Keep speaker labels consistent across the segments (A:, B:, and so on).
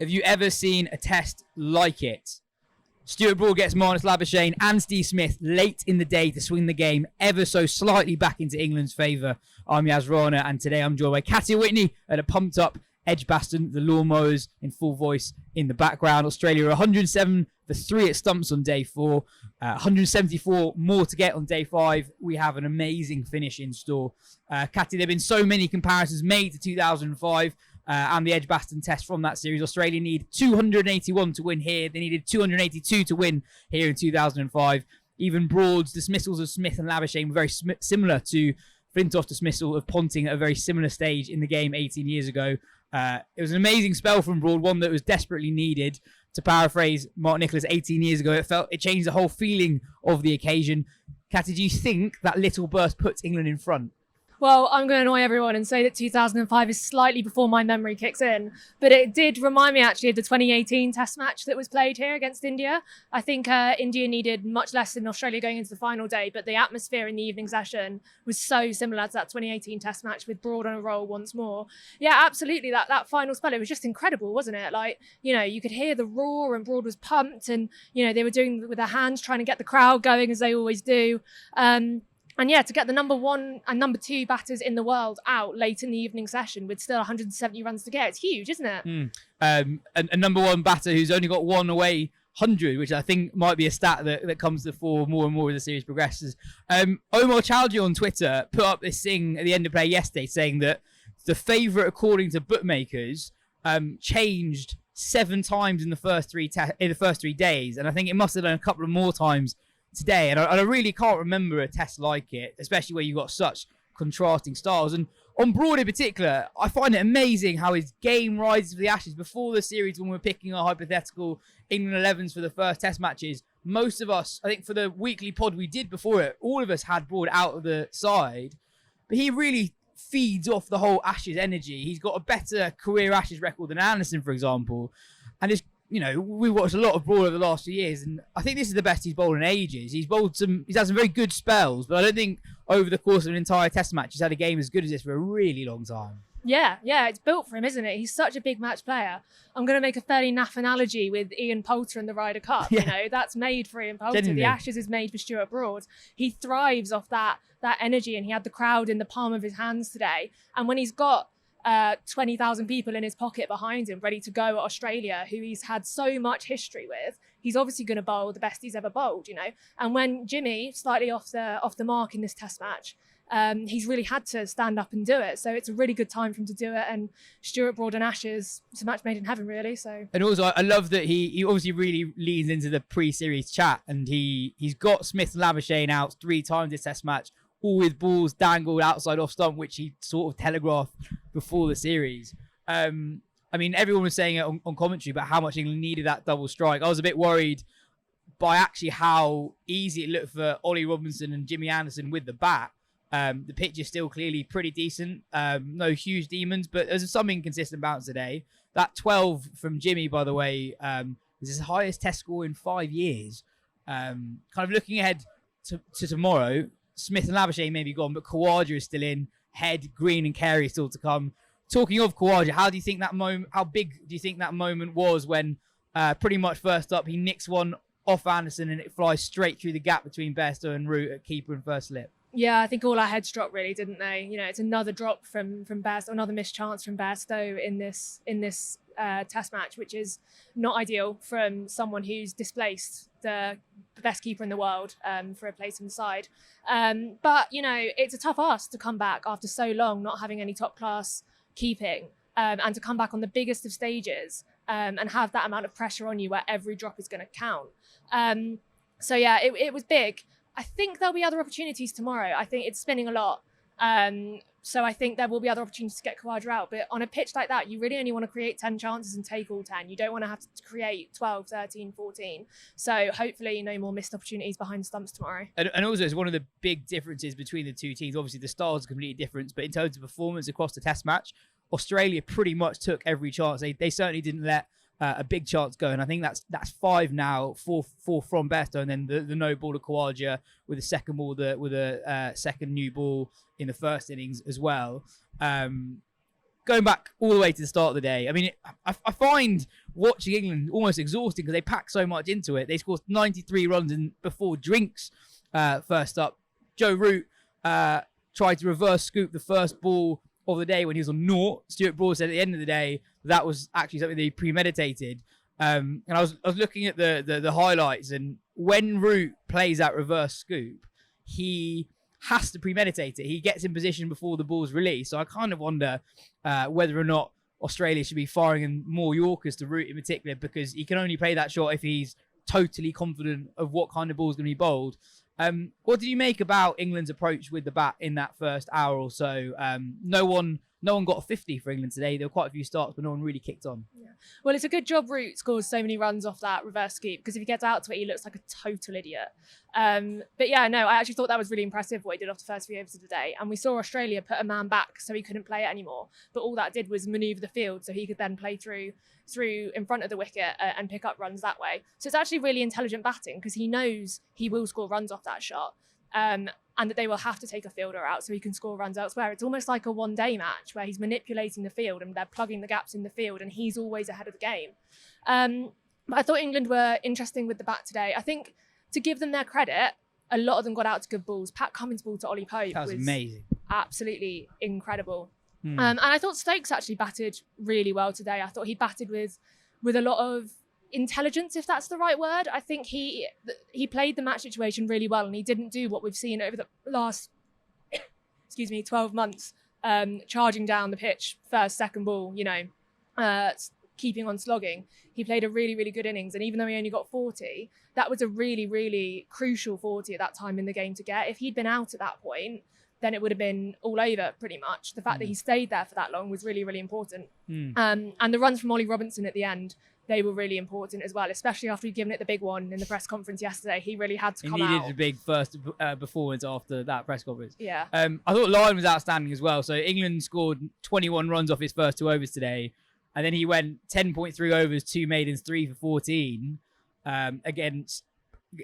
A: Have you ever seen a test like it? Stuart Broad gets minus Labuschagne and Steve Smith late in the day to swing the game ever so slightly back into England's favour. I'm Yaz Rana, and today I'm joined by Katya Witney at a pumped up Edgbaston, the lawnmowers in full voice in the background. Australia are 107 for 3 at stumps on day 4, 174 more to get on day 5. We have an amazing finish in store. Katya, there have been so many comparisons made to 2005 and the Edgbaston test from that series. Australia need 281 to win here. They needed 282 to win here in 2005. Even Broad's dismissals of Smith and Labuschagne were very similar to Flintoff's dismissal of Ponting at a very similar stage in the game 18 years ago. It was an amazing spell from Broad, one that was desperately needed. To paraphrase Mark Nicholas 18 years ago, it changed the whole feeling of the occasion. Katya, do you think that little burst puts England in front?
B: Well, I'm going to annoy everyone and say that 2005 is slightly before my memory kicks in. But it did remind me actually of the 2018 test match that was played here against India. I think India needed much less than Australia going into the final day, but the atmosphere in the evening session was so similar to that 2018 test match with Broad on a roll once more. Yeah, absolutely. That final spell, it was just incredible, wasn't it? Like, you know, you could hear the roar and Broad was pumped and, you know, they were doing with their hands trying to get the crowd going as they always do. And yeah, to get the number 1 and number 2 batters in the world out late in the evening session with still 170 runs to get, it's huge, isn't it?
A: A number 1 batter who's only got 1 away 100, which I think might be a stat that comes to the fore more and more as the series progresses. Omar Chowdhury on Twitter put up this thing at the end of play yesterday saying that the favourite, according to bookmakers, changed 7 times in the first 3 days, and I think it must have done a couple of more times today, and I really can't remember a test like it, especially where you've got such contrasting styles. And on Broad in particular, I find it amazing how his game rises for the Ashes. Before the series, when we were picking our hypothetical England 11s for the first test matches, most of us, I think for the weekly pod we did before it, all of us had Broad out of the side, but he really feeds off the whole Ashes energy. He's got a better career Ashes record than Anderson, for example, and it's, you know, we watched a lot of Broad over the last few years, and I think this is the best he's bowled in ages. He's had some very good spells, but I don't think over the course of an entire test match he's had a game as good as this for a really long time. Yeah,
B: it's built for him, isn't it? He's such a big match player. I'm going to make a fairly naff analogy with Ian Poulter and the Ryder Cup. Yeah. You know, that's made for Ian Poulter.
A: Genuinely.
B: The Ashes is made for Stuart Broad. He thrives off that energy, and he had the crowd in the palm of his hands today. And when he's got 20,000 people in his pocket behind him ready to go at Australia, who he's had so much history with, he's obviously going to bowl the best he's ever bowled, you know. And when Jimmy slightly off the mark in this test match, he's really had to stand up and do it. So it's a really good time for him to do it. And Stuart Broad and Ashes, it's a match made in heaven, really. So, and
A: also I love that he obviously really leans into the pre-series chat, and he's got Smith and Labuschagne out 3 times this test match, all with balls dangled outside off stump, which he sort of telegraphed before the series. I mean, everyone was saying it on commentary about how much England needed that double strike. I was a bit worried by actually how easy it looked for Ollie Robinson and Jimmy Anderson with the bat. The pitch is still clearly pretty decent. No huge demons, but there's some inconsistent bounce today. That 12 from Jimmy, by the way, is his highest test score in 5 years. Kind of looking ahead to tomorrow, Smith and Labuschagne may be gone, but Khawaja is still in. Head, Green and Carey is still to come. Talking of Khawaja, how big do you think that moment was when pretty much first up he nicks one off Anderson and it flies straight through the gap between Bairstow and Root at keeper and first slip?
B: Yeah, I think all our heads dropped, really, didn't they? You know, it's another drop from Bairstow, another missed chance from Bairstow in this test match, which is not ideal from someone who's displaced the best keeper in the world for a place in the side. But, you know, it's a tough ask to come back after so long not having any top class keeping and to come back on the biggest of stages and have that amount of pressure on you where every drop is going to count. So yeah, it was big. I think there'll be other opportunities tomorrow. I think it's spinning a lot. So I think there will be other opportunities to get Khawaja out. But on a pitch like that, you really only want to create 10 chances and take all 10. You don't want to have to create 12, 13, 14. So hopefully no more missed opportunities behind stumps tomorrow.
A: And also it's one of the big differences between the two teams. Obviously the styles are completely different, but in terms of performance across the test match, Australia pretty much took every chance. They certainly didn't let a big chance go, and I think that's 5 now, four from Bairstow, and then the no ball to Khawaja with a second ball with a second new ball in the first innings as well. Going back all the way to the start of the day, I mean, I find watching England almost exhausting because they packed so much into it. They scored 93 runs before drinks first up. Joe Root tried to reverse scoop the first ball of the day when he was on naught. Stuart Broad said at the end of the day that was actually something they premeditated. And I was looking at the highlights, and when Root plays that reverse scoop, he has to premeditate it. He gets in position before the ball's released. So I kind of wonder whether or not Australia should be firing in more Yorkers to Root in particular, because he can only play that shot if he's totally confident of what kind of ball is going to be bowled. What did you make about England's approach with the bat in that first hour or so? No one got a 50 for England today. There were quite a few starts, but no one really kicked on.
B: Yeah. Well, it's a good job Root scores so many runs off that reverse scoop, because if he gets out to it, he looks like a total idiot. But yeah, no, I actually thought that was really impressive what he did off the first few overs of the day. And we saw Australia put a man back so he couldn't play it anymore. But all that did was manoeuvre the field so he could then play through in front of the wicket and pick up runs that way. So it's actually really intelligent batting, because he knows he will score runs off that shot. And that they will have to take a fielder out so he can score runs elsewhere. It's almost like a one-day match where he's manipulating the field and they're plugging the gaps in the field, and he's always ahead of the game. But I thought England were interesting with the bat today. I think, to give them their credit, a lot of them got out to good balls. Pat Cummins' ball to Ollie Pope
A: was amazing.
B: Absolutely incredible. And I thought Stokes actually batted really well today. I thought he batted with a lot of intelligence, if that's the right word. I think he played the match situation really well, and he didn't do what we've seen over the last 12 months, charging down the pitch first, second ball, keeping on slogging. He played a really, really good innings, and even though he only got 40, that was a really, really crucial 40 at that time in the game to get. If he'd been out at that point, then it would have been all over pretty much. The fact that he stayed there for that long was really, really important. And the runs from Ollie Robinson at the end, they were really important as well, especially after he'd given it the big one in the press conference yesterday. He really had to come out.
A: He needed a big first performance after that press conference.
B: Yeah.
A: I thought Lyon was outstanding as well. So England scored 21 runs off his first 2 overs today. And then he went 10.3 overs, 2 maidens, 3 for 14 against...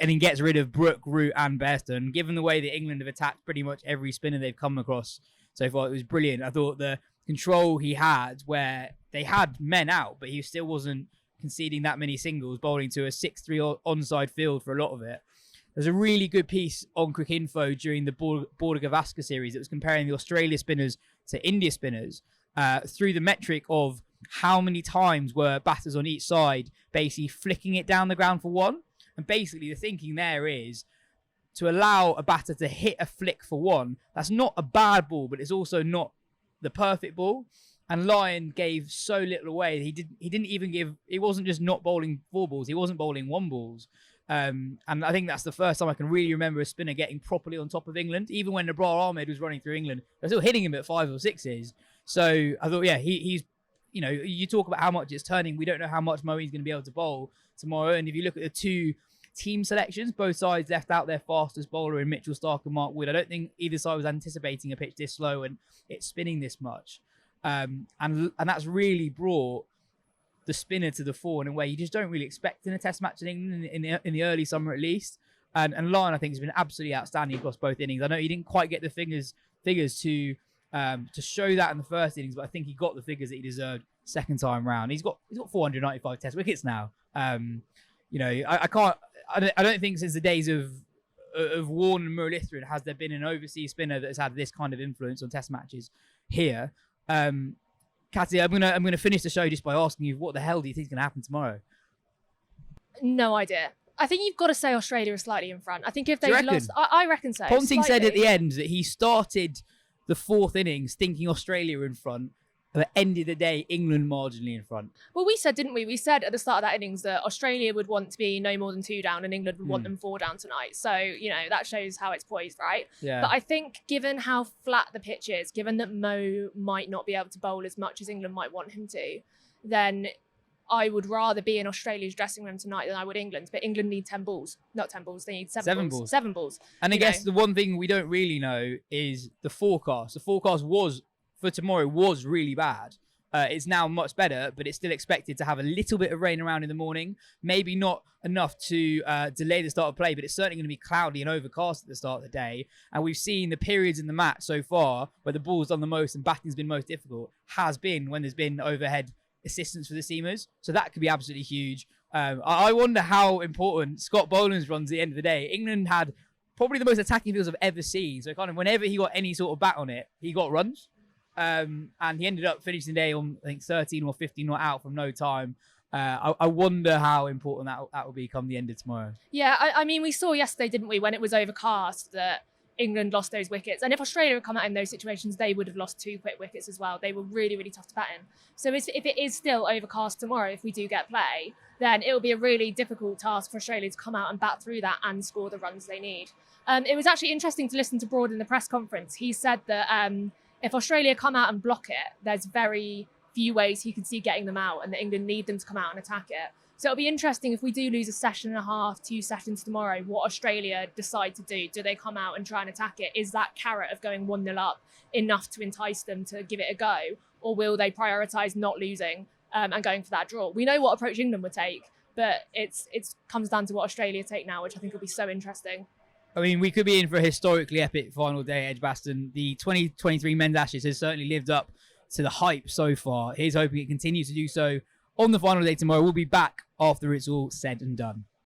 A: And he gets rid of Brook, Root and Bairstow. Given the way that England have attacked pretty much every spinner they've come across so far, it was brilliant. I thought the control he had, where they had men out, but he still wasn't conceding that many singles, bowling to a 6-3 onside field for a lot of it. There's a really good piece on Cricinfo during the Border Gavaskar series that was comparing the Australia spinners to India spinners through the metric of how many times were batters on each side basically flicking it down the ground for one. And basically the thinking there is to allow a batter to hit a flick for one. That's not a bad ball, but it's also not the perfect ball. And Lyon gave so little away. He didn't even give. He wasn't just not bowling 4 balls. He wasn't bowling 1 balls. And I think that's the first time I can really remember a spinner getting properly on top of England. Even when Nabrar Ahmed was running through England, they're still hitting him at 5 or 6s. So I thought, yeah, he's. You talk about how much it's turning. We don't know how much Moeen's going to be able to bowl tomorrow. And if you look at the 2 team selections, both sides left out their fastest bowler in Mitchell Starc and Mark Wood. I don't think either side was anticipating a pitch this slow and it's spinning this much. And that's really brought the spinner to the fore in a way you just don't really expect in a test match in England in the early summer at least. And Lyon, I think, has been absolutely outstanding across both innings. I know he didn't quite get the figures to show that in the first innings, but I think he got the figures that he deserved second time round. He's got 495 test wickets now. I don't think since the days of Warne and Muralitharan has there been an overseas spinner that has had this kind of influence on test matches here. Katya, I'm gonna finish the show just by asking you, what the hell do you think is gonna happen tomorrow?
B: No idea. I think you've got to say Australia is slightly in front. I think if they lost, I reckon so.
A: Ponting said at the end that he started the 4th innings thinking Australia in front, but ended the day England marginally in front.
B: Well, we said, didn't we? We said at the start of that innings that Australia would want to be no more than 2 down and England would want them 4 down tonight. So, that shows how it's poised, right?
A: Yeah.
B: But I think given how flat the pitch is, given that Mo might not be able to bowl as much as England might want him to, then I would rather be in Australia's dressing room tonight than I would England's. But England need 10 balls. Not 10 balls, they need 7 balls. 7 balls.
A: And I guess the one thing we don't really know is the forecast. The forecast for tomorrow was really bad. It's now much better, but it's still expected to have a little bit of rain around in the morning. Maybe not enough to delay the start of play, but it's certainly going to be cloudy and overcast at the start of the day. And we've seen the periods in the match so far where the ball's done the most and batting's been most difficult has been when there's been overhead assistance for the seamers. So that could be absolutely huge. I wonder how important Scott Boland's runs at the end of the day. England had probably the most attacking fields I've ever seen. So kind of whenever he got any sort of bat on it, he got runs. And he ended up finishing the day on, I think, 13 or 15 not out from no time. I wonder how important that will be come the end of tomorrow.
B: Yeah, I mean, we saw yesterday, didn't we, when it was overcast, that England lost those wickets. And if Australia had come out in those situations, they would have lost 2 quick wickets as well. They were really, really tough to bat in. So if it is still overcast tomorrow, if we do get play, then it will be a really difficult task for Australia to come out and bat through that and score the runs they need. It was actually interesting to listen to Broad in the press conference. He said that if Australia come out and block it, there's very few ways he can see getting them out, and that England need them to come out and attack it. So it'll be interesting if we do lose a session and a half, 2 sessions tomorrow, what Australia decide to do. Do they come out and try and attack it? Is that carrot of going 1-0 up enough to entice them to give it a go? Or will they prioritise not losing and going for that draw? We know what approach England would take, but it comes down to what Australia take now, which I think will be so interesting.
A: I mean, we could be in for a historically epic final day at Edgbaston. The 2023 men's Ashes has certainly lived up to the hype so far. Here's hoping it continues to do so on the final day tomorrow. We'll be back after it's all said and done.